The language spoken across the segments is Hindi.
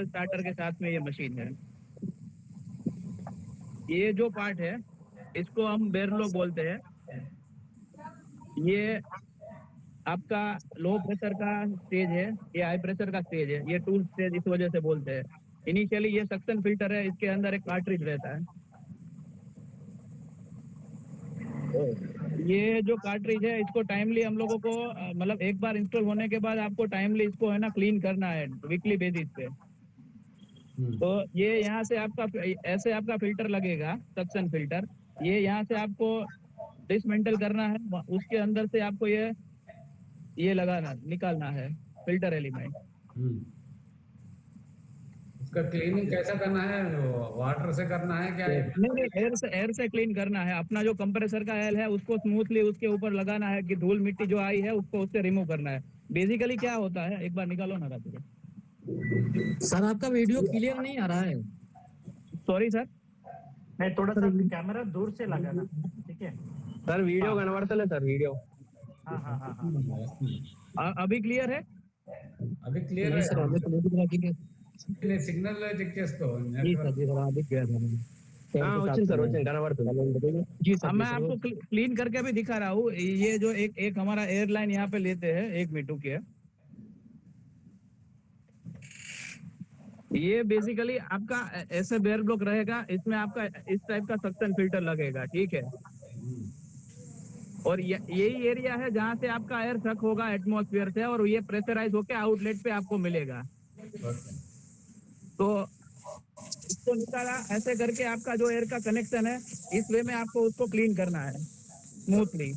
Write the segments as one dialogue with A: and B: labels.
A: स्टार्टर के साथ में ये मशीन है। ये जो पार्ट है इसको हम बेरलो बोलते हैं। ये आपका लो प्रेशर का स्टेज है, ये हाई प्रेशर का स्टेज है, ये टूल स्टेज इस वजह से बोलते हैं। इनिशियली ये सक्शन फिल्टर है, इसके अंदर एक कार्ट्रिज रहता है। ये जो कार्ट्रिज है इसको टाइमली हम लोगों को मतलब एक बार इंस्टॉल होने के बाद आपको टाइमली इसको है ना क्लीन करना है वीकली बेसिस पे। तो ये यहाँ से आपका ऐसे आपका फिल्टर लगेगा, सक्शन फिल्टर। ये यहाँ से आपको डिसमेंटल करना है, उसके अंदर से आपको ये लगाना निकालना है फिल्टर एलिमेंट।
B: उसका क्लीनिंग कैसा करना है? वाटर से करना है क्या?
A: नहीं, एयर से क्लीन करना है। अपना जो कंप्रेसर का ऑयल है उसको स्मूथली उसके ऊपर लगाना है कि धूल मिट्टी जो आई है उसको उससे रिमूव करना है। बेसिकली क्या होता है, एक बार निकालो ना राजू।
C: सर आपका वीडियो क्लियर नहीं आ रहा है।
A: सॉरी सर,
D: मैं थोड़ा सा कैमरा दूर से लगाना, ठीक है
A: सर वीडियो कन्वर्सल है सर, वीडियो।
D: हाँ हाँ हाँ हाँ
A: अभी क्लियर है?
B: अभी क्लियर है
C: सर,
B: सिग्नल చెక్ చేసుకో
C: जी सर, जी सर, अभी क्लियर है। जी सर,
A: मैं आपको क्लीन करके अभी दिखा रहा हूँ। ये जो एक हमारा एयरलाइन यहाँ पे लेते हैं, 1 मीटर के। ये बेसिकली आपका ऐसे बेयर ब्लॉक रहेगा, इसमें आपका इस टाइप का सक्शन फिल्टर लगेगा, ठीक है। और यही एरिया है जहां से आपका एयर सक होगा एटमॉस्फेयर से, और ये प्रेशराइज होकर आउटलेट पे आपको मिलेगा। तो इसको निकाला ऐसे करके आपका जो एयर का कनेक्शन है, इस वे में आपको उसको क्लीन करना है स्मूथली।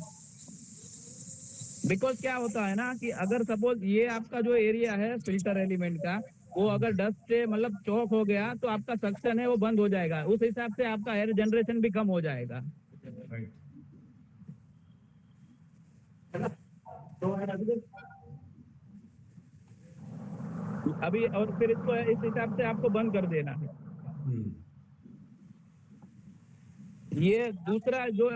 A: बिकॉज क्या होता है ना कि अगर सपोज ये आपका जो एरिया है फिल्टर एलिमेंट का, वो अगर डस्ट से मतलब चौक हो गया तो आपका सक्शन है वो बंद हो जाएगा। उस हिसाब से आपका एयर जनरेशन भी कम हो जाएगा। अभी और फिर इसको इस हिसाब से आपको बंद कर देना है। ये दूसरा जो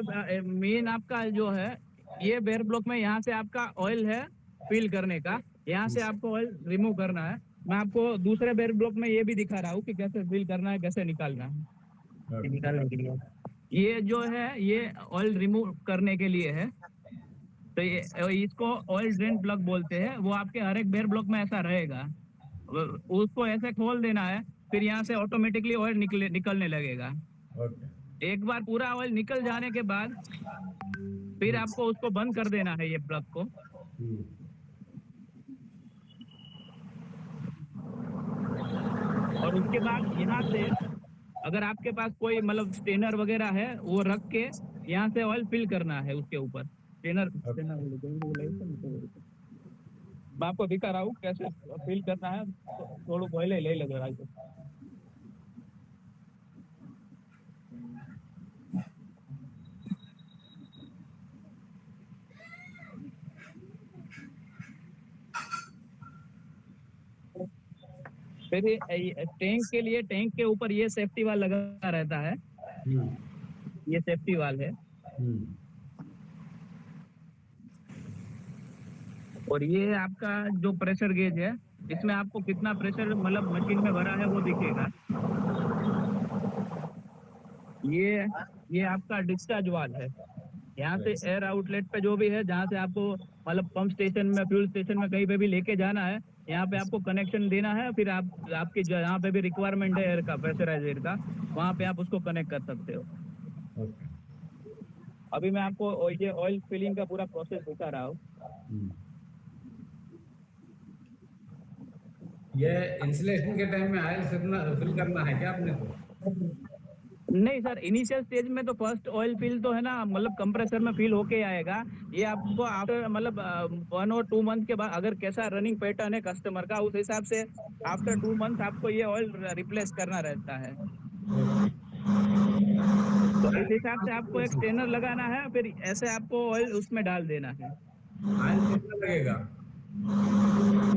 A: मेन आपका जो है, ये बेयर ब्लॉक में यहाँ से आपका ऑयल है फिल करने का, यहाँ से आपको ऑयल रिमूव करना है। मैं आपको दूसरे बेयर ब्लॉक में ये भी दिखा रहा हूँ कि कैसे फिल करना है, कैसे निकालना है। निकालने के लिए ये जो है ये ऑयल रिमूव करने के लिए है। तो ये इसको ऑयल ड्रेन प्लग बोलते हैं। वो आपके हर एक बेयर ब्लॉक में ऐसा रहेगा। उसको ऐसे खोल देना है, फिर यहाँ से ऑटोमेटिकली ऑयल निकलने लगेगा। एक बार पूरा ऑयल निकल जाने के बाद फिर आपको उसको बंद कर देना है ये प्लग को। और उसके बाद यहाँ से अगर आपके पास कोई मतलब स्टेनर वगैरह है वो रख के यहाँ से ऑयल फिल करना है उसके ऊपर। स्टेनर मैं आपको दिखा रहा हूँ कैसे फिल करना है। थोड़ा ऑयल ले लग रहा है। फिर टैंक के लिए, टैंक के ऊपर ये सेफ्टी वाल लगा रहता है। ये सेफ्टी वाल है। और ये आपका जो प्रेशर गेज है, इसमें आपको कितना प्रेशर मतलब मशीन में भरा है वो दिखेगा। ये आपका डिस्चार्ज वाल है। यहाँ से एयर आउटलेट पे जो भी है, जहाँ से आपको मतलब पंप स्टेशन में, फ्यूल स्टेशन में कहीं पे भी लेके जाना है, यहाँ पे आपको कनेक्शन देना है। फिर आप आपकी जहाँ पे भी रिक्वायरमेंट है एयर का, प्रेशराइज एयर का, वहाँ पे आप उसको कनेक्ट कर सकते हो। अभी मैं आपको ये ऑयल फिलिंग का पूरा प्रोसेस दिखा रहा हूँ।
B: ये इंस्टॉलेशन के टाइम में ऑयल फिल करना है क्या आपने को?
A: नहीं सर, इनिशियल स्टेज में तो फर्स्ट ऑयल फिल तो है ना, मतलब कंप्रेसर में फिल होके आएगा। ये आपको आफ्टर मतलब 1 और 2 मंथ के बाद अगर कैसा रनिंग पैटर्न है कस्टमर का, उस हिसाब से आफ्टर 2 मंथ आपको ये ऑयल रिप्लेस करना रहता है। तो इस हिसाब से आपको एक स्टेनर लगाना है, फिर ऐसे आपको ऑयल उसमें डाल देना है।
B: ऑयल कितना लगेगा?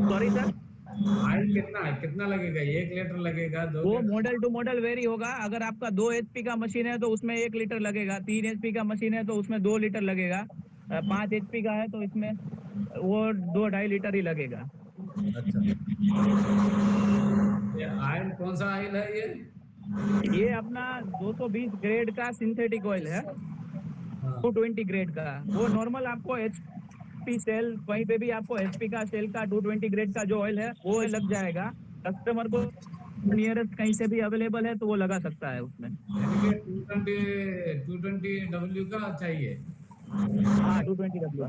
A: सॉरी सर,
B: ऑयल कितना लगेगा? 1 लीटर लगेगा, 2
A: वो
B: litre?
A: Model to model vary होगा। अगर आपका 2 HP का मशीन है तो उसमें 1 लीटर लगेगा। 3 HP का मशीन है तो उसमें 2 लीटर लगेगा। 5 HP का है तो इसमें वो 2-2.5 लीटर ही लगेगा।
B: अच्छा, कौन सा ऑयल है ये?
A: ये अपना 220 ग्रेड का सिंथेटिक ऑयल है,
B: हाँ,
A: 220 ग्रेड का। वो नॉर्मल आपको एचपी सेल, कहीं पे भी आपको एचपी का सेल का 220 ग्रेड का जो ऑयल है वो लग जाएगा। कस्टमर को नियरेस्ट कहीं से भी अवेलेबल है तो वो लगा सकता है उसमें।
B: यानी कि 220 W का चाहिए।
A: हाँ 220 W।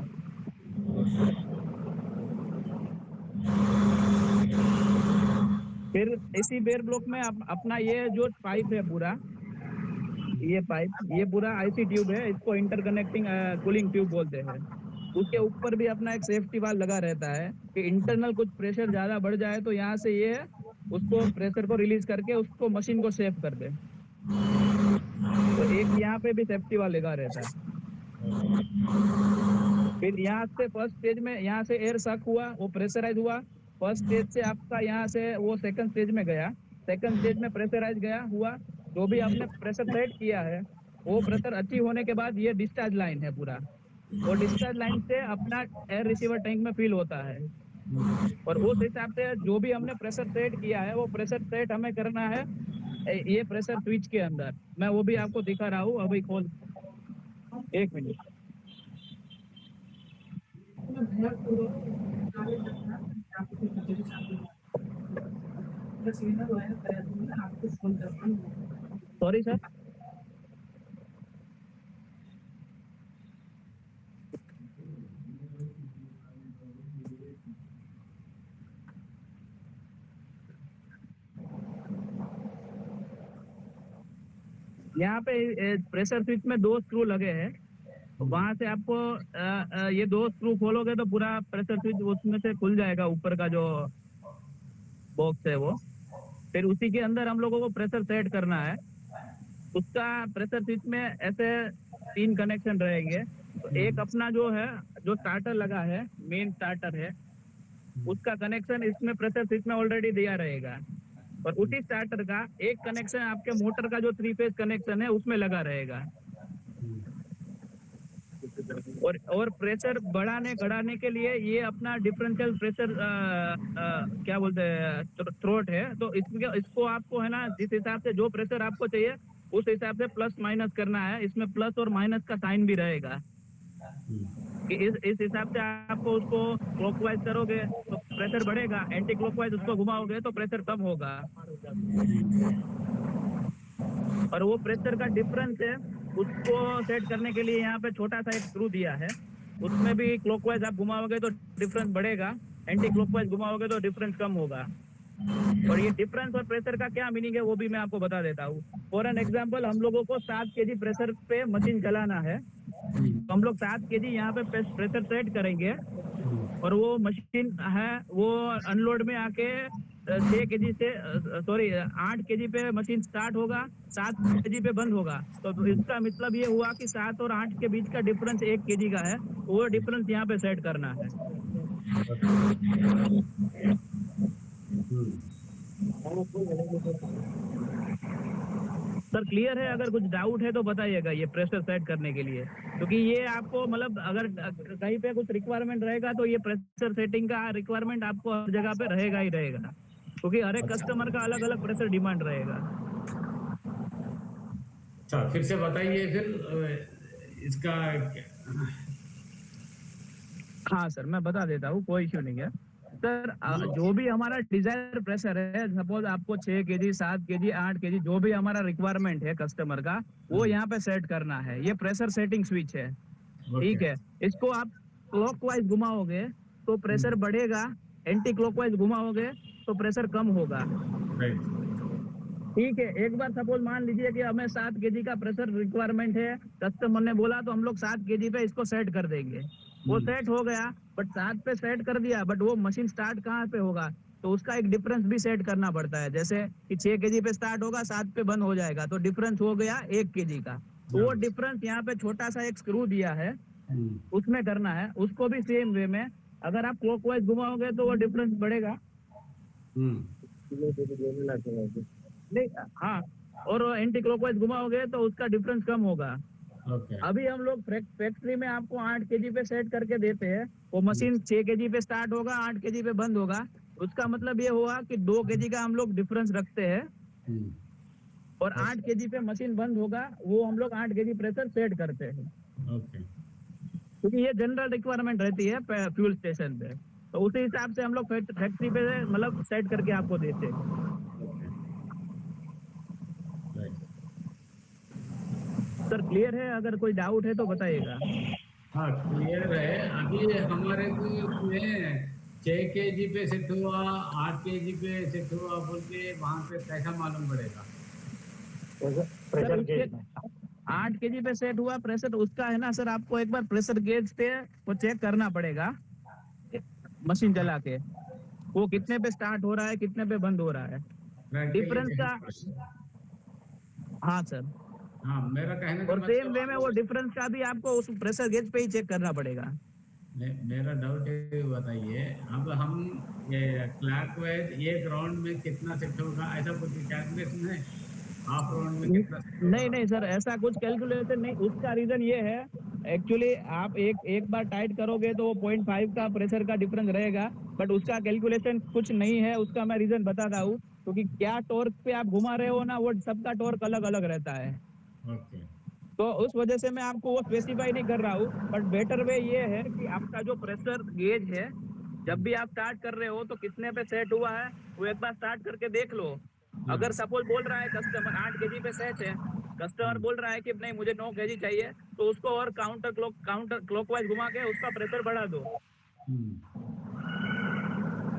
A: फिर इसी बेयर ब्लॉक में अपना ये जो पाइप है पूरा, ये पाइप, ये पूरा आईसी ट्यूब है, इसको इंटरकनेक्टिंग कूलिंग ट्यूब बोलते हैं। उसके ऊपर भी अपना एक सेफ्टी वाल्व लगा रहता है कि इंटरनल कुछ प्रेशर ज्यादा बढ़ जाए तो यहाँ से ये उसको प्रेशर को रिलीज करके उसको मशीन को सेफ कर दे। तो एक यहाँ पे भी सेफ्टी वाल्व लगा रहता है। फिर यहाँ से फर्स्ट स्टेज में यहाँ से एयर सक हुआ, वो प्रेशराइज हुआ। फर्स्ट स्टेज से आपका यहाँ से वो सेकंड स्टेज में गया, सेकंड स्टेज में प्रेशराइज गया हुआ। जो भी आपने प्रेशर सेट किया है वो प्रेशर अचीव होने के बाद ये डिस्चार्ज लाइन है पूरा, और डिस्चार्ज लाइन से अपना एयर रिसीवर टैंक में फिल होता है। और उस हिसाब से जो भी हमने प्रेशर सेट किया है वो प्रेशर सेट हमें करना है ये प्रेशर स्विच के अंदर। मैं वो भी आपको दिखा रहा हूँ अभी खोल, एक मिनट। सॉरी सर, यहाँ पे प्रेशर स्विच में 2 स्क्रू लगे हैं। तो वहां से आपको ये 2 स्क्रू खोलोगे तो पूरा प्रेशर स्विच उसमें से खुल जाएगा, ऊपर का जो बॉक्स है वो। फिर उसी के अंदर हम लोगों को प्रेशर सेट करना है। उसका प्रेशर स्विच में ऐसे 3 कनेक्शन रहेंगे। तो एक अपना जो है, जो स्टार्टर लगा है, मेन स्टार्टर है, उसका कनेक्शन इसमें प्रेशर स्विच में ऑलरेडी दिया रहेगा। और उसी स्टार्टर का एक कनेक्शन आपके मोटर का जो 3 फेज कनेक्शन है उसमें लगा रहेगा। और प्रेशर बढ़ाने घटाने के लिए ये अपना डिफरेंशियल प्रेशर क्या बोलते हैं, थ्रोट है। तो इसको आपको है ना, जिस हिसाब से जो प्रेशर आपको चाहिए उस हिसाब से प्लस माइनस करना है। इसमें प्लस और माइनस का साइन भी रहेगा कि इस हिसाब से आपको उसको क्लॉकवाइज करोगे तो प्रेशर बढ़ेगा, एंटी क्लॉकवाइज उसको घुमाओगे तो प्रेशर कम होगा। और वो प्रेशर का डिफरेंस है, उसको सेट करने के लिए यहाँ पे छोटा सा एक स्क्रू दिया है। उसमें भी क्लॉकवाइज आप घुमाओगे तो डिफरेंस बढ़ेगा, एंटी क्लॉकवाइज घुमाओगे तो डिफरेंस कम होगा। और ये डिफरेंस और प्रेशर का क्या मीनिंग है वो भी मैं आपको बता देता हूँ। फॉर एन एग्जाम्पल, हम लोगों को 7 kg प्रेशर पे मशीन चलाना है, तो हम लोग 7 kg यहाँ पे प्रेशर सेट करेंगे। और वो मशीन है वो अनलोड में आके 6 kg से 8 kg पे मशीन स्टार्ट होगा, 7 kg पे बंद होगा। तो इसका मतलब ये हुआ कि 7 और 8 के बीच का डिफरेंस 1 kg का है। वो डिफरेंस यहाँ पे सेट करना है। सर क्लियर है? अगर कुछ डाउट है तो बताइएगा ये प्रेशर सेट करने के लिए, क्योंकि ये आपको मतलब अगर कहीं पे कुछ रिक्वायरमेंट रहेगा तो ये प्रेशर सेटिंग का रिक्वायरमेंट आपको हर जगह पे रहेगा ही रहेगा, क्योंकि हर एक कस्टमर का अलग अलग प्रेशर डिमांड रहेगा।
B: अच्छा, फिर से बताइए फिर इसका
A: हाँ सर, मैं बता देता हूँ, कोई इश्यू नहीं है सर। जो भी हमारा डिजायर प्रेशर है, सपोज आपको 6 kg, 7 kg, 8 kg, जो भी हमारा रिक्वायरमेंट है कस्टमर का, वो यहाँ पे सेट करना है। ये प्रेशर सेटिंग स्विच है, ठीक है। इसको आप क्लॉकवाइज घुमाओगे तो प्रेशर बढ़ेगा, एंटी क्लॉकवाइज घुमाओगे तो प्रेशर कम होगा, ठीक है। एक बार सपोज मान लीजिए कि हमें 7 kg का प्रेशर रिक्वायरमेंट है, कस्टमर ने बोला तो हम लोग 7 kg पे इसको सेट कर देंगे। वो सेट हो गया, बट 7 पे सेट कर दिया, बट वो मशीन स्टार्ट कहाँ पे होगा, तो उसका एक डिफरेंस भी सेट करना पड़ता है। जैसे कि 6 kg पे स्टार्ट होगा, 7 पे बंद हो जाएगा, तो डिफरेंस हो गया 1 kg का। तो वो डिफरेंस यहाँ पे छोटा सा एक स्क्रू दिया है, उसमें करना है। उसको भी सेम वे में अगर आप क्लॉकवाइज घुमाओगे तो वो डिफरेंस बढ़ेगा, नहीं हाँ, और एंटी क्लॉकवाइज घुमाओगे तो उसका डिफरेंस कम होगा। अभी हम लोग फैक्ट्री में आपको 8 kg पे सेट करके देते हैं, वो मशीन 6 kg पे स्टार्ट होगा, 8 kg पे बंद होगा। उसका मतलब ये हुआ कि 2 केजी का हम लोग डिफरेंस रखते हैं
B: हम्म,
A: और 8 केजी पे मशीन बंद होगा, वो हम लोग 8 केजी प्रेशर सेट करते हैं,
B: ओके
A: क्योंकि ये जनरल रिक्वायरमेंट रहती है फ्यूल स्टेशन पे। तो उसी हिसाब से हम लोग फैक्ट्री पे मतलब सेट करके आपको देते हैं।
B: Okay right.
A: सर क्लियर है? अगर कोई डाउट है तो बताइएगा।
B: हाँ क्लियर है। अभी हमारे को इसमें 6 kg पे सेट हुआ, 8 kg पे सेट हुआ बोल के वहां पे कैसा मालूम पड़ेगा?
A: सर
D: प्रेशर
A: उसके
D: गेज में
A: 8 केजी पे सेट हुआ प्रेशर, उसका है ना सर, आपको एक बार प्रेशर गेज पे वो चेक करना पड़ेगा मशीन चला के, वो कितने पे स्टार्ट हो रहा है, कितने पे बंद हो रहा है,
B: प्रैक्टिकली
A: डिफरेंस का। हाँ सर।
B: हाँ मेरा कहने का
A: और सेम वे में वो
B: मतलब
A: डिफरेंस का भी आपको उस प्रेशर गेज पे ही चेक करना पड़ेगा।
B: मेरा डाउट है, बताइए अब हम ये क्लॉकवाइज एक राउंड में कितना सेट होगा, ऐसा कुछ कैलकुलेशन है? हाफ राउंड में कितना सेट
A: नहीं
B: होगा?
A: नहीं सर, ऐसा कुछ कैलकुलेशन नहीं। उसका रीजन ये है, एक्चुअली आप एक एक बार टाइट करोगे तो वो 0.5 का प्रेशर का डिफरेंस रहेगा, बट उसका कैलकुलेशन कुछ नहीं है। उसका मैं रीजन बताता हूँ, क्योंकि क्या टॉर्क पे आप घुमा रहे हो ना, वो सबका टॉर्क अलग अलग रहता है।
B: ओके
A: तो उस वजह से मैं आपको वो स्पेसिफाई नहीं कर रहा हूँ, बट बेटर वे ये है कि आपका जो प्रेशर गेज है, जब भी आप स्टार्ट कर रहे हो तो कितने पे सेट हुआ है, वो एक बार स्टार्ट करके देख लो।
B: हाँ
A: अगर सपोज बोल रहा है कस्टमर 8 केजी पे सेट है, कस्टमर बोल रहा है कि नहीं मुझे 9 केजी चाहिए, तो उसको और काउंटर क्लॉकवाइज घुमा के उसका प्रेशर बढ़ा दो।
B: हम्म।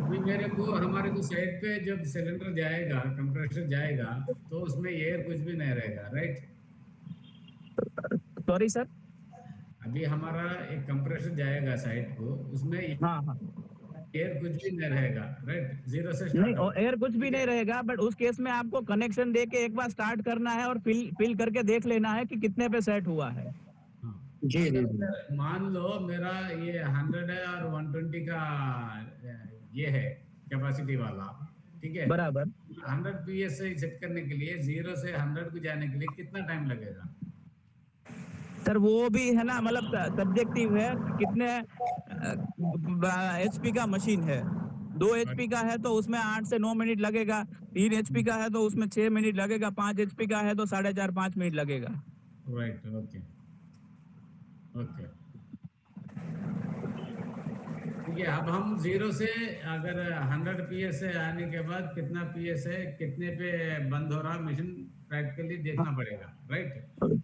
B: अभी मेरे को हमारे को साइड पे जब सिलेंडर जाएगा, कंप्रेसर जाएगा, तो उसमें एयर कुछ भी नहीं रहेगा, राइट?
A: Sorry sir.
B: अभी हमारा एक कंप्रेसर जाएगा साइड को, उसमें
A: हाँ हाँ।
B: एयर कुछ भी नहीं रहेगा, राइट? जीरो से
A: नहीं,
B: स्टार्ट
A: और
B: होगा,
A: एयर कुछ भी
B: ठीक है?
A: नहीं रहेगा, बट उस केस में आपको कनेक्शन दे के एक बार स्टार्ट करना है और फिल करके देख लेना है कि कितने पे सेट हुआ है।
B: हाँ।
C: जी जी जी।
B: अगर मान लो मेरा ये 100 है और 120 का ये है कैपेसिटी वाला, ठीक है?
A: बराबर।
B: 100 PSI सेट करने के लिए, 0 से 100 को जाने के लिए कितना टाइम लगेगा?
A: सर वो भी है ना, मतलब सब्जेक्टिव है, कितने एचपी का मशीन है। 2 HP का है तो उसमें 8 से 9 मिनट लगेगा, 3 HP का है तो उसमें 6 मिनट लगेगा, 5 HP का है तो 4.5-5 मिनट लगेगा।
B: राइट, ओके ओके ठीक है। अब हम 0 से अगर 100 PS से आने के बाद कितना PS है, कितने पे बंद हो रहा मशीन, प्रैक्टिकली देखना पड़ेगा, right?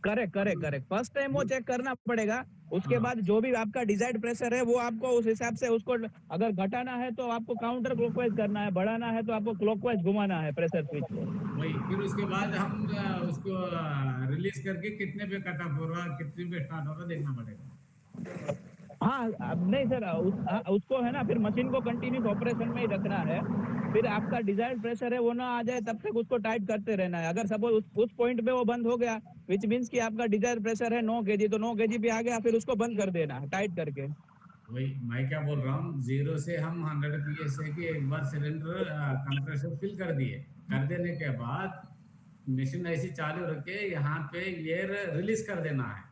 A: Correct correct correct, first time वो चेक करना पड़ेगा। उसके
B: हाँ
A: बाद जो भी आपका डिजायर्ड प्रेशर है वो आपको उस हिसाब से उसको, अगर घटाना है तो आपको काउंटर क्लॉकवाइज करना है, बढ़ाना है तो आपको क्लॉकवाइज घुमाना है प्रेशर स्विच को।
B: वही, फिर उसके बाद हम उसको रिलीज करके कितने पे कट ऑफ हो रहा, कितने पे स्टार्ट हो रहा देखना पड़ेगा।
A: हाँ, अब नहीं सर, उसको है ना, फिर मशीन को कंटिन्यूस ऑपरेशन में ही रखना है। फिर आपका डिजायर्ड प्रेशर है वो ना आ जाए तब तक उसको टाइट करते रहना है। अगर सपोज उस पॉइंट पे वो बंद हो गया, विच मीन्स कि आपका डिजायर्ड प्रेशर है 9 केजी, तो 9 केजी पे आ गया, फिर उसको बंद कर देना है टाइट करके।
B: वही मैं क्या बोल रहा हूँ, 0 से हम 100 PSI की एक बार सिलेंडर कंप्रेसर फिल कर दिए, कर देने के बाद मशीन ऐसी चालू रखे, यहाँ पे एयर रिलीज कर देना है।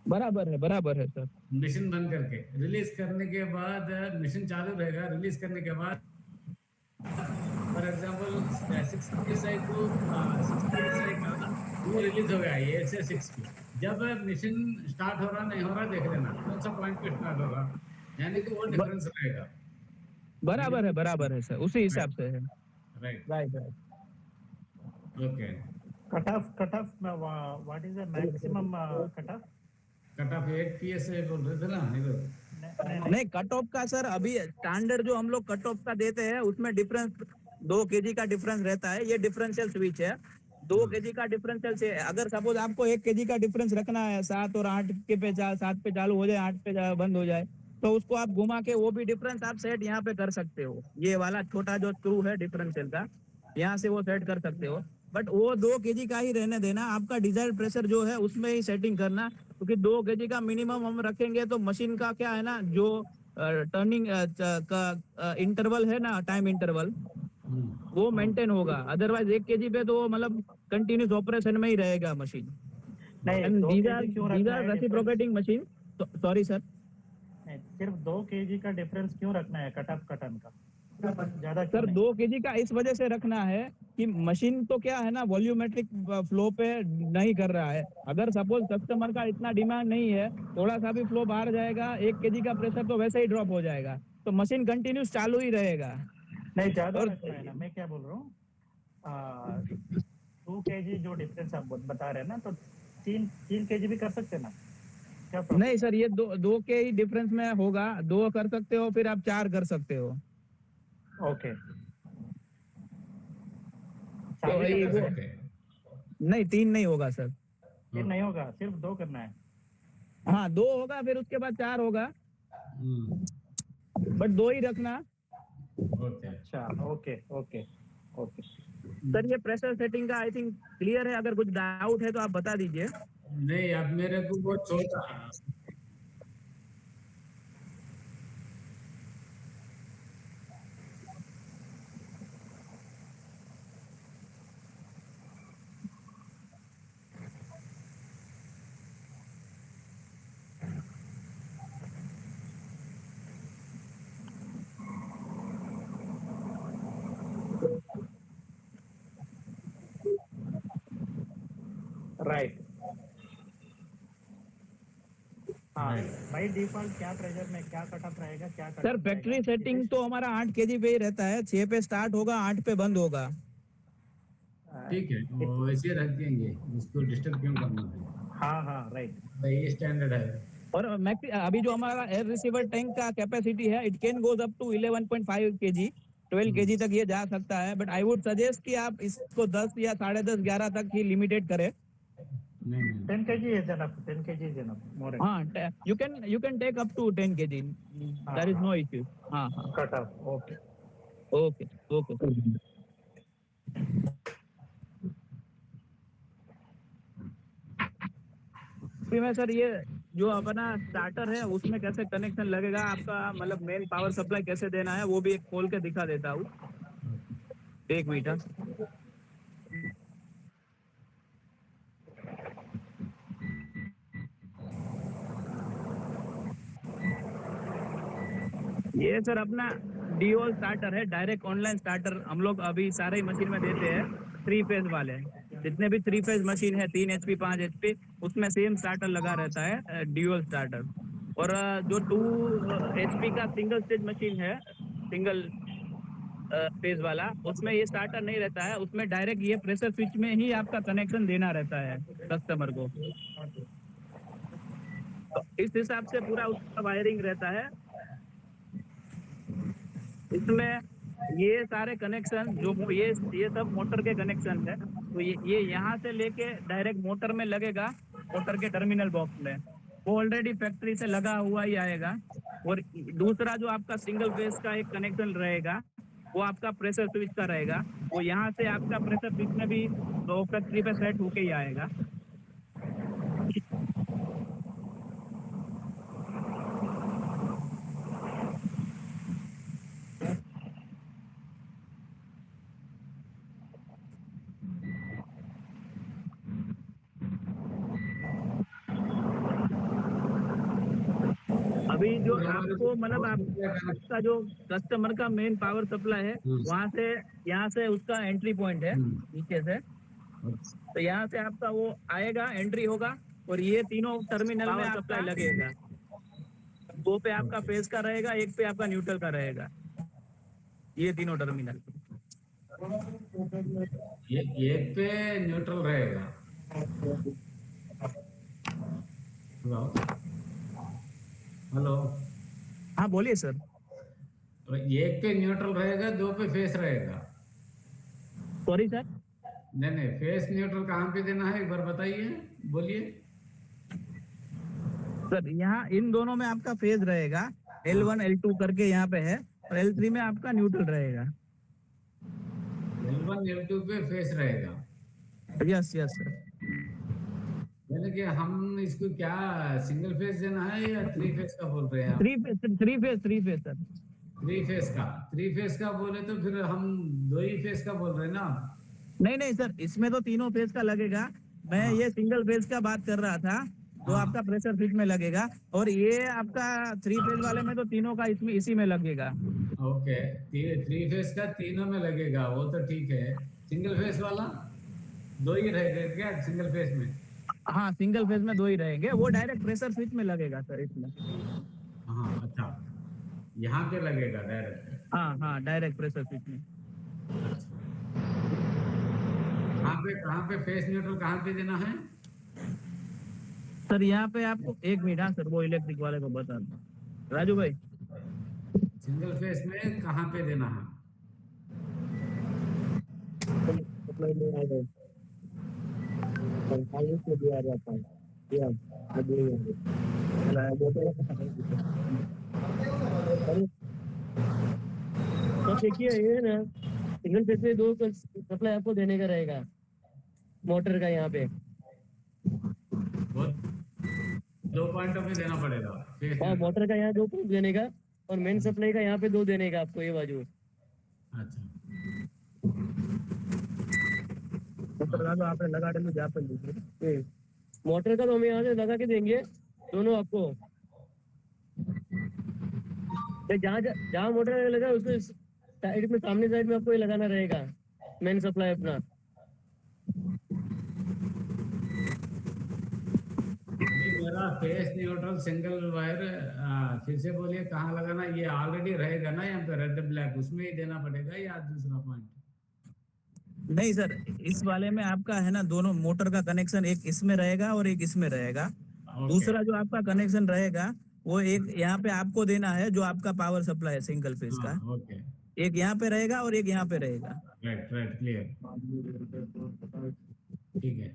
A: बराबर है सर।
B: मशीन बंद करके रिलीज करने के बाद मशीन चालू रहेगा, रिलीज करने के बाद फॉर एग्जांपल 6 PSI को 6 PSI का वो रिलीज हो गया, ये से 6 पे। जब मशीन स्टार्ट हो रहा नहीं हो रहा देख लेना, कौन सा पॉइंट पे स्टार्ट हो रहा, यानी कि वो
A: ब,
B: डिफरेंस रहेगा।
A: बराबर है सर, उसी हिसाब से है।
B: Right,
A: right right.
B: Okay.
D: Cut off what is the maximum cut off?
B: Cut off 8 PSI बोल रहे थे ना इधर?
D: नहीं
A: नहीं, कट ऑफ का सर अभी स्टैंडर्ड जो हम लोग कट ऑफ का देते हैं उसमें डिफरेंस 2 केजी का डिफरेंस रहता है। ये डिफरेंशियल स्विच है, 2 केजी का डिफरेंशियल से। अगर सपोज आपको 1 केजी का डिफरेंस रखना है, 7 और 8 के पे 7 पे चालू हो जाए, 8 पे बंद हो जाए, तो उसको आप घुमा के वो भी डिफरेंस आप सेट यहाँ पे कर सकते हो। ये वाला छोटा जो स्क्रू है डिफरेंशियल का, यहाँ से वो सेट कर सकते हो। बट वो 2 केजी का ही रहने देना, आपका डिजायर्ड प्रेशर जो है उसमें ही सेटिंग करना, क्योंकि 2 केजी का मिनिमम हम रखेंगे तो मशीन का क्या है ना, जो टर्निंग का इंटरवल है ना, टाइम इंटरवल, वो मेंटेन होगा। अदरवाइज 1 केजी पे तो मतलब कंटिन्यूस ऑपरेशन में ही रहेगा मशीन।
D: नहीं,
A: एंड
D: 2 kg क्यों
A: दीज
D: रखना
A: आर
D: है difference?
A: Reciprocating machine. Sorry sir.
D: नहीं, सिर्फ 2 kg का डिफरेंस क्यों रखना है कट ऑफ कटन का? ज्यादा
A: सर
D: क्यों नहीं?
A: 2 केजी का इस वजह से रखना है कि मशीन तो क्या है ना, वॉल्यूमेट्रिक फ्लो पे नहीं कर रहा है। अगर सपोज कस्टमर का इतना डिमांड नहीं है, थोड़ा सा भी फ्लो बाहर जाएगा, 1 केजी का प्रेशर तो वैसे ही ड्रॉप हो जाएगा, तो मशीन कंटिन्यूस चालू ही रहेगा।
D: नहीं, ज्यादा
A: और
D: रखना है ना, मैं क्या बोल रहा हूँ, 2 kg जो डिफरेंस आप बता रहे हैं ना, तो 3 kg भी कर सकते हैं ना, क्या प्रॉब्लम?
A: नहीं सर, ये दो के ही डिफरेंस में होगा। 2 कर सकते हो, फिर आप 4 कर सकते हो।
D: ओके,
A: तो
B: तीन
D: चालीस
B: ही
A: ये
B: कर
A: वो
B: सकते हैं।
A: नहीं, 3 नहीं होगा सर।
D: फिर नहीं होगा, सिर्फ 2 करना है।
A: हाँ, 2 होगा, फिर उसके बाद 4 होगा,
B: हम्म,
A: बट 2 ही रखना।
B: ओके।
D: अच्छा, ओके ओके ओके।
A: सर ये प्रेशर सेटिंग का आई थिंक क्लियर है। अगर कुछ डाउट है तो आप बता दीजिए।
B: नहीं, अब मेरे को वो छोटा,
D: राइट। हाँ,
B: राइट।
D: बाई डिफॉल्ट क्या प्रेशर में क्या कटअप रहेगा, क्या
A: सर
D: कटअप
A: फैक्ट्री
D: रहेगा, इट
A: सेटिंग
D: इज
A: तो हमारा 8 केजी पे ही रहता है। 6 पे स्टार्ट होगा, 8 पे बंद होगा।
B: ठीक है, वो वैसे रख देंगे, उसको डिस्टर्ब क्यों करना है?
D: हाँ हाँ, राइट।
B: सही स्टैंडर्ड है।
A: और मैक्स अभी जो हमारा एयर रिसीवर टैंक का कैपेसिटी है, it can goes up to 11.5 kg, 12
B: hmm,
A: kg तक ये जा सकता है। बट आई वुड सजेस्ट कि आप इसको 10 या 10:30 11 तक ही लिमिटेड करें।
B: नहीं नहीं,
D: 10 kg is enough, 10 kg is enough, more enough.
A: हाँ, you can take up to 10 kg,
D: हाँ
A: देयर इज
D: हाँ,
A: नो इश्यू। हाँ हाँ,
D: cut up, okay.
A: Okay okay sir. फिर मैं सर ये जो अपना स्टार्टर है उसमें कैसे कनेक्शन लगेगा आपका, मतलब मेन पावर सप्लाई कैसे देना है, वो भी एक खोल के दिखा देता हूँ। 1 मिनट हाँ। ये सर अपना डीओ स्टार्टर है, डायरेक्ट ऑनलाइन स्टार्टर। हम लोग अभी सारे ही मशीन में देते हैं 3 फेज वाले। जितने भी 3 फेज मशीन है, 3 HP 5 HP, उसमें सेम स्टार्टर लगा रहता है, ड्यूअल स्टार्टर। और जो 2 HP का सिंगल स्टेज मशीन है, सिंगल फेज वाला, उसमें ये स्टार्टर नहीं रहता है। उसमें डायरेक्ट ये प्रेशर स्विच में ही आपका कनेक्शन देना रहता है कस्टमर को। तो इस हिसाब से पूरा उसका वायरिंग रहता है। इसमें ये सारे कनेक्शन जो ये सब मोटर के कनेक्शन है। तो ये यहाँ से लेके डायरेक्ट मोटर में लगेगा, मोटर के टर्मिनल बॉक्स में। वो ऑलरेडी फैक्ट्री से लगा हुआ ही आएगा। और दूसरा जो आपका सिंगल फेज का एक कनेक्शन रहेगा, वो आपका प्रेशर स्विच का रहेगा। वो यहाँ से आपका प्रेशर स्विच में भी तो फैक्ट्री पे सेट होके ही आएगा। अभी जो
B: तो हमारे
A: आपको मतलब
B: को
A: आपका जो कस्टमर का मेन पावर सप्लाई है,
B: हम्म,
A: वहां से यहाँ से उसका एंट्री पॉइंट है
B: हम्म,
A: नीचे से। तो यहाँ से आपका वो आएगा, एंट्री होगा, और ये तीनों टर्मिनल में पावर सप्लाई लगेगा। 2 पे आपका
B: ओके।
A: फेज का रहेगा, 1 पे आपका न्यूट्रल का रहेगा, ये तीनों टर्मिनल।
B: ये एक पे न्यूट्रल रहेगा। Hello, hello.
A: हाँ बोलिए सर।
B: तो एक पे न्यूट्रल रहेगा, 2 पे फेस रहेगा।
A: Sorry sir.
B: नहीं नहीं, फेस न्यूट्रल कहाँ पे देना है, एक बार बताइए, बोलिए।
A: सर यहाँ इन दोनों में आपका फेज रहेगा,
B: हाँ,
A: L1 L2 करके यहाँ पे है, और L3 में आपका न्यूट्रल रहेगा।
B: L1 L2 पे फेस रहेगा।
A: Yes yes sir.
B: यानी कि हम इसको क्या सिंगल फेस देना है या 3 फेस का बोल रहे हैं आप?
A: 3 फेज सर।
B: 3 फेस का बोले तो फिर हम 2 ही फेस का बोल रहे हैं ना।
A: नहीं नहीं सर, इसमें तो तीनों फेज का लगेगा। मैं
B: हाँ,
A: ये सिंगल फेज का बात कर रहा था। तो
B: हाँ।
A: आपका प्रेशर स्विच में लगेगा। और ये आपका 3 फेज वाले में तो तीनों का इसमें इसी में लगेगा।
B: ओके, थ्री फेस का तीनों में लगेगा, वो तो ठीक है। सिंगल फेस वाला दो ही रहेगा क्या सिंगल फेस में?
A: हाँ, सिंगल फेज में 2 ही रहेंगे, वो डायरेक्ट प्रेशर स्विच में लगेगा सर इसमें।
B: हाँ अच्छा, यहाँ पे लगेगा डायरेक्ट।
A: हाँ हाँ, डायरेक्ट प्रेशर स्विच में।
B: अच्छा, कहाँ पे फेस न्यूट्रल कहाँ पे देना है?
A: सर यहाँ पे आपको एक मिनट, हाँ सर वो इलेक्ट्रिक वाले को बता दो राजू भाई।
B: सिंगल फेस में कहाँ पे देना है?
C: सप्लाई में आ गए 45 में दिया जाता है या अभी तो देखिए ये ना सिंगल फेज में 2 सप्लाई आपको देने का रहेगा मोटर का यहाँ पे।
B: वो दो पॉइंटों पे देना पड़ेगा फेस
C: हाँ,
B: न्यूट्रल।
C: मोटर का यहाँ 2 देने का और मेन सप्लाई का यहाँ पे 2 देने का आपको ये बाजू।
B: अच्छा,
A: मोटर का तो आपने लगा डालो जहाँ पे लीजिए।
C: मोटर का तो हम यहाँ से लगा के देंगे दोनों आपको। जहाँ जहाँ मोटर लगा उसमें साइड में सामने साइड में आपको ये लगाना रहेगा मेन सप्लाई अपना।
B: अभी मेरा फेस न्यूट्रल सिंगल वायर, फिर से बोलिए कहाँ लगाना? ये ऑलरेडी रहेगा ना यहाँ पे रेड ब्लैक, उसमें ही देना पड़ेगा या दूसरा पॉइंट?
A: नहीं सर, इस वाले में आपका है ना दोनों मोटर का कनेक्शन, एक इसमें रहेगा और एक इसमें रहेगा।
B: ओके।
A: दूसरा जो आपका कनेक्शन रहेगा वो एक यहाँ पे आपको देना है, जो आपका पावर सप्लाई है सिंगल फेज का।
B: हाँ ओके,
A: एक यहाँ पे रहेगा और एक यहाँ पे रहेगा।
B: राइट राइट, क्लियर, ठीक है।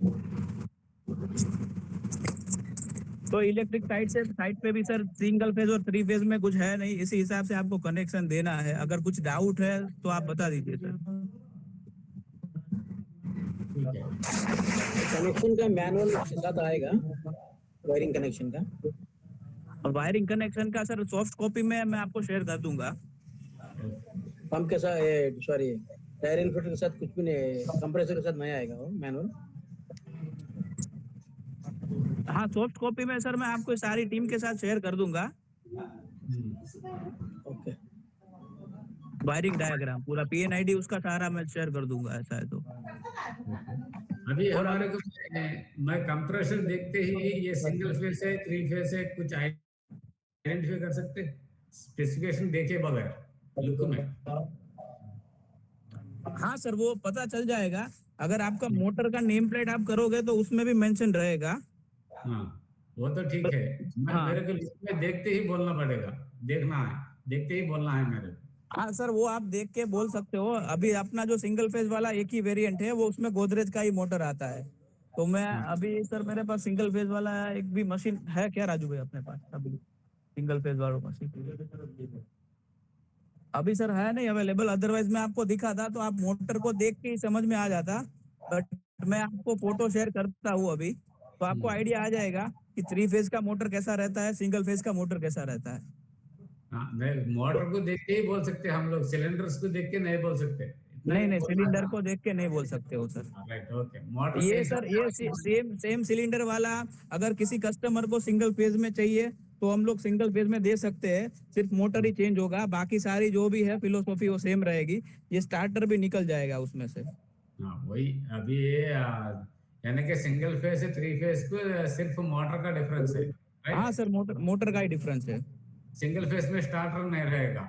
A: तो इलेक्ट्रिक साइड पे भी सर सिंगल फेज और 3 फेज में कुछ है नहीं, इसी हिसाब से आपको कनेक्शन देना है। अगर कुछ डाउट है तो आप बता दीजिए सर।
B: ठीक है,
C: कनेक्शन का मैनुअल साथ आएगा वायरिंग कनेक्शन का।
A: और वायरिंग कनेक्शन का सर सॉफ्ट कॉपी में मैं आपको शेयर कर दूंगा।
C: पंप के साथ सॉरी टायर इनवर्टर के साथ कुछ भी नहीं, कंप्रेसर के साथ नहीं आएगा वो मैनुअल।
A: हाँ, सॉफ्ट कॉपी में सर मैं आपको सारी टीम के साथ शेयर कर दूंगा।
C: ओके,
A: वायरिंग डायग्राम पूरा PNID उसका सारा मैं शेयर कर दूंगा, ऐसा है तो।
B: अभी हमारे को मैं कंप्रेसर देखते ही ये सिंगल फेस है 3 फेस है कुछ आइडेंटिफाई कर सकते? स्पेसिफिकेशन देखे बगैर लुक में?
A: हाँ सर, वो पता चल जाएगा। अगर आपका मोटर का नेम प्लेट आप करोगे तो उसमें भी मेंशन रहेगा।
B: हाँ वो तो ठीक है,
A: हाँ
B: मेरे को लुक में देखते ही बोलना पड़ेगा, देखना है, देखते ही बोलना है मेरे को।
A: हाँ सर, वो आप देख के बोल सकते हो। अभी अपना जो सिंगल फेज वाला एक ही वेरिएंट है, वो उसमें गोदरेज का ही मोटर आता है। तो मैं अभी सर मेरे पास सिंगल फेज वाला एक भी मशीन है क्या राजू भाई अपने पास? अभी सिंगल फेज वाला मशीन अभी सर है नहीं अवेलेबल, अदरवाइज मैं आपको दिखाता तो आप मोटर को देख के ही समझ में आ जाता। बट मैं आपको फोटो शेयर करता हूँ अभी, तो आपको आइडिया आ जाएगा कि 3 फेज का मोटर कैसा रहता है, सिंगल फेज का मोटर कैसा रहता है।
B: हाँ, नहीं मोटर को देख के ही बोल सकते हम लोग, सिलेंडर्स को देख के नहीं बोल सकते, इतना
A: नहीं
B: ही
A: नहीं,
B: बोलना
A: सिलेंडर
B: है।
A: को देख के नहीं बोल सकते हो सर।
B: राइट, ओके, मोटर
A: ये
B: कैसा?
A: सर ये सेम सिलेंडर वाला अगर किसी कस्टमर को सिंगल फेज में चाहिए तो हम लोग सिंगल फेज में दे सकते हैं। सिर्फ मोटर ही चेंज होगा, बाकी सारी जो भी है फिलोसॉफी वो सेम रहेगी। ये स्टार्टर भी निकल जाएगा उसमें से।
B: हाँ वही, अभी ये यानी कि सिंगल फेस है 3 फेस को सिर्फ मोटर का डिफरेंस है,
A: हाँ
B: राइट?
A: सर, मोटर का ही डिफरेंस है।
B: सिंगल फेस में स्टार्टर नहीं रहेगा।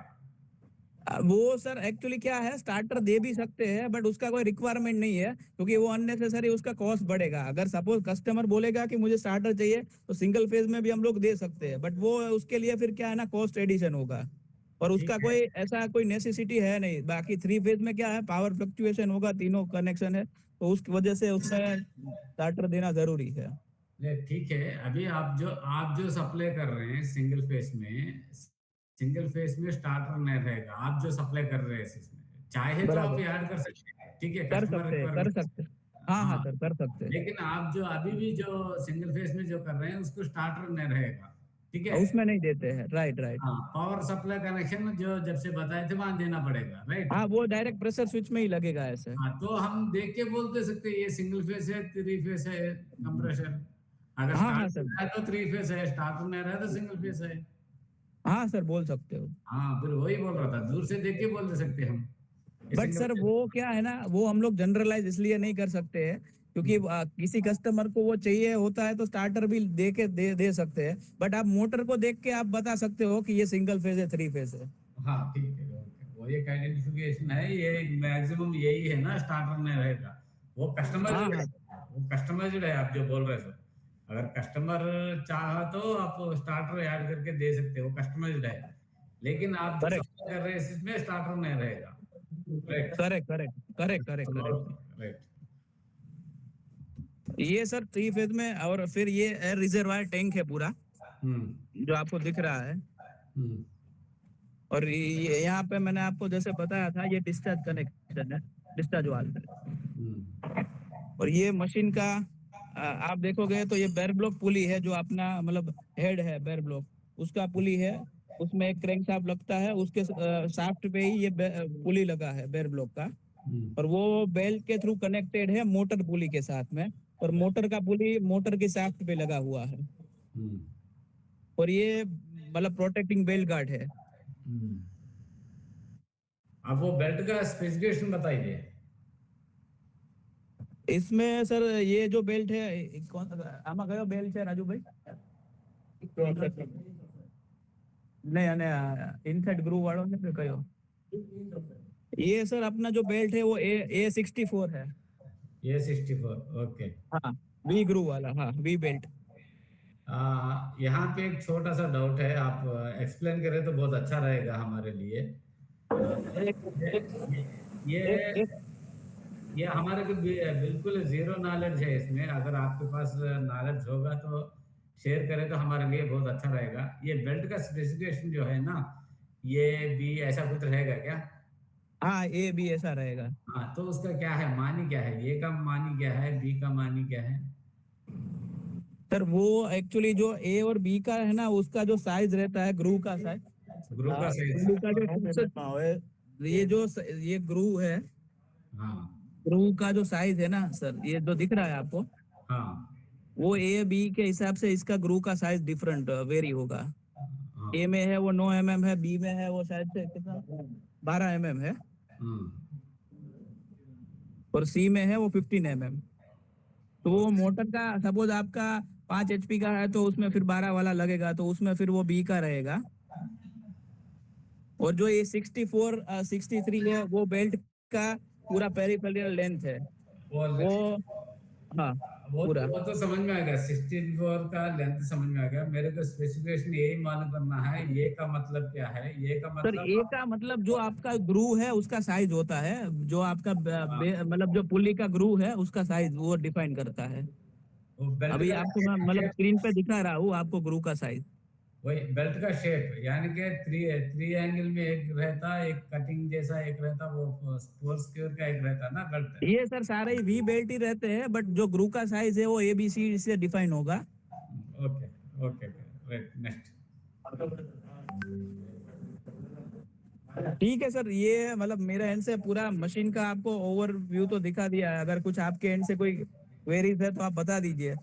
A: वो सर एक्चुअली क्या है, स्टार्टर दे भी सकते हैं बट उसका कोई रिक्वायरमेंट नहीं है, क्योंकि वो अननेसेसरी उसका कॉस्ट बढ़ेगा। अगर सपोज कस्टमर बोलेगा कि मुझे स्टार्टर चाहिए तो सिंगल फेज में भी हम लोग दे सकते हैं, बट वो उसके लिए फिर क्या है ना, कॉस्ट एडिशन होगा और उसका
B: ठीक है,
A: कोई ऐसा कोई नेसेसिटी है नहीं। बाकी 3 फेज में क्या है, पावर फ्लक्चुएशन होगा, तीनों कनेक्शन है, तो उस वजह से उसमें स्टार्टर देना जरूरी है।
B: ठीक है। अभी आप जो सप्लाई कर रहे हैं सिंगल फेस में स्टार्टर नहीं रहेगा, आप जो सप्लाई कर रहे हैं इसमें चाहे तो आप
A: बराबर,
B: ऐड कर सकते हैं, ठीक है,
A: कर
B: कस्टमर
A: सकते हैं कर
B: रिक्वायरमेंट।
A: सकते हैं। हाँ हाँ
B: हाँ,
A: सर, कर सकते हैं।
B: लेकिन आप जो अभी भी जो सिंगल फेस में जो कर रहे हैं उसको स्टार्टर नहीं रहेगा, ठीक है।
A: उसमें नहीं देते हैं, राइट राइट।
B: हाँ, पावर सप्लाई कनेक्शन जो जब से बताए थे वहां देना पड़ेगा, राइट?
A: हाँ, वो डायरेक्ट प्रेशर स्विच में ही लगेगा ऐसे।
B: हाँ, तो हम देख के बोल दे सकते हैं ये सिंगल फेस है 3 फेस है कंप्रेसर, अगर
A: हाँ हाँ
B: स्टार्टर
A: सर,
B: है तो 3 फेस है, स्टार्टर नहीं रहा तो सिंगल फेस है।
A: हाँ सर बोल सकते हो।
B: हाँ, फिर वही बोल रहा था, दूर से देख के बोल दे सकते हम ये
A: बट
B: सिंगल
A: सर
B: फेस।
A: वो क्या है ना, वो हम लोग जनरलाइज इसलिए नहीं कर सकते हैं क्योंकि किसी कस्टमर को वो चाहिए होता है तो स्टार्टर भी दे सकते हैं, बट आप मोटर को देख के आप बता सकते हो कि ये सिंगल फेज है, थ्री फेज है।
B: हाँ ठीक है, ओके, वो एक आइडेंटिफिकेशन है, ये मैक्सिमम यही है ना, स्टार्टर में रहेगा। वो
A: हाँ
B: कस्टमाइज्ड है,
A: हाँ
B: वो कस्टमाइज्ड है, आप जो बोल रहे हो। अगर कस्टमर चाहा तो आप स्टार्टर ऐड करके दे सकते हो, कस्टमाइज्ड है। लेकिन आप जो
A: करेक्ट
B: सप्लाई कर रहे हैं इसमें स्टार्टर नहीं रहेगा। Right.
A: Correct correct correct correct correct.
B: Right.
A: ये सर थ्री फेज में, और फिर ये एयर रिजर्वायर टैंक है पूरा
B: हम्म।
A: जो आपको दिख रहा है।
B: हम्म।
A: और यहाँ पे मैंने आपको जैसे बताया था, ये डिस्चार्ज कनेक्शन है, डिस्चार्ज वाल्व है।
B: हम्म।
A: और ये मशीन का आप देखोगे तो ये बेर ब्लॉक पुली है, जो अपना मतलब हेड है बेर ब्लॉक, उसका पुली है। उसमें एक क्रैंक शाफ्ट लगता है, उसके शाफ्ट पे ही ये पुली लगा है बेर ब्लॉक का।
B: हम्म।
A: और वो बेल्ट के थ्रू कनेक्टेड है मोटर पुली के साथ में। और मोटर का पुली मोटर के शाफ्ट पे लगा हुआ है।
B: हम्म।
A: और ये मतलब प्रोटेक्टिंग बेल्ट गार्ड है।
B: हम्म। आप वो बेल्ट का स्पेसिफिकेशन बताइए।
A: इसमें सर ये जो बेल्ट है, कौन आमा कयो बेल्ट है राजू भाई? नहीं अने इनसाइड ग्रूव वालों ने कयो? ये सर अपना जो बेल्ट है वो A64 है।
B: ये 64, ओके।
A: हाँ, वी ग्रूव वाला, हाँ वी बेल्ट।
B: यहाँ पे एक छोटा सा डाउट है, आप एक्सप्लेन करें तो बहुत अच्छा रहेगा हमारे लिए। अ,
A: एक
B: ये
A: एक
B: ये
A: एक
B: ये
A: एक
B: ये हमारे को बिल्कुल जीरो नॉलेज है इसमें। अगर आपके पास नॉलेज होगा तो शेयर करें तो हमारे लिए बहुत अच्छा रहेगा। ये बेल्ट का स्पेसिफिकेशन जो है ना, ये भी ऐसा कुछ रहेगा क्या?
A: हाँ, ए बी ऐसा रहेगा।
B: हाँ, तो उसका क्या है, मानी क्या है, ए का मानी क्या है, बी का मानी क्या है?
A: सर वो एक्चुअली जो ए और बी का है ना, उसका जो साइज रहता है ग्रूव का साइज,
B: ग्रुप का साइज।
A: ग्रूव का जो ये जो ये ग्रूव है,
B: हाँ।
A: ग्रूव का जो साइज है ना सर, ये जो दिख रहा है आपको,
B: हाँ।
A: वो ए बी के हिसाब से इसका ग्रूव का साइज डिफरेंट वेरी होगा।
B: हाँ।
A: ए में है वो 9 mm है, बी में है वो शायद से कितना 12 mm है,
B: हम्म।
A: और सी में है वो 15 mm। तो वो मोटर का सपोज आपका 5 HP का है तो उसमें फिर 12 वाला लगेगा, तो उसमें फिर वो बी का रहेगा। और जो ये 64 63 है, वो बेल्ट का पूरा पेरिफेरल लेंथ है
B: वो
A: वो। हाँ पूरा।
B: वो तो समझ में आ गया, 64 का लेंथ समझ में आ गया। मेरे को स्पेसिफिकेशन यही मालूम करना है, ये का मतलब क्या है, ये का
A: सर
B: मतलब।
A: ए का मतलब जो आपका ग्रू है उसका साइज होता है, जो आपका मतलब जो पुल्ली का ग्रू है उसका साइज वो डिफाइन करता है।
B: वो बेल्ट
A: अभी
B: का
A: आपको मैं मतलब
B: शेप,
A: स्क्रीन पे दिखा रहा हूँ आपको ग्रू का साइज।
B: वही बेल्ट का शेप, यानी कि थ्री थ्री एंगल में एक रहता, एक कटिंग जैसा एक रहता, वो फोर स्क्वायर का एक रहता ना बेल्ट।
A: ये सर सारे ही वी बेल्ट ही रहते हैं, बट जो ग्रू का साइज है वो ABC से डिफाइन होगा।
B: ओके। Okay, right, next.
A: ठीक है सर, ये मतलब मेरे एंड से पूरा मशीन का आपको ओवरव्यू तो दिखा दिया है। अगर कुछ आपके एंड से कोई क्वेरीज है तो आप बता दीजिए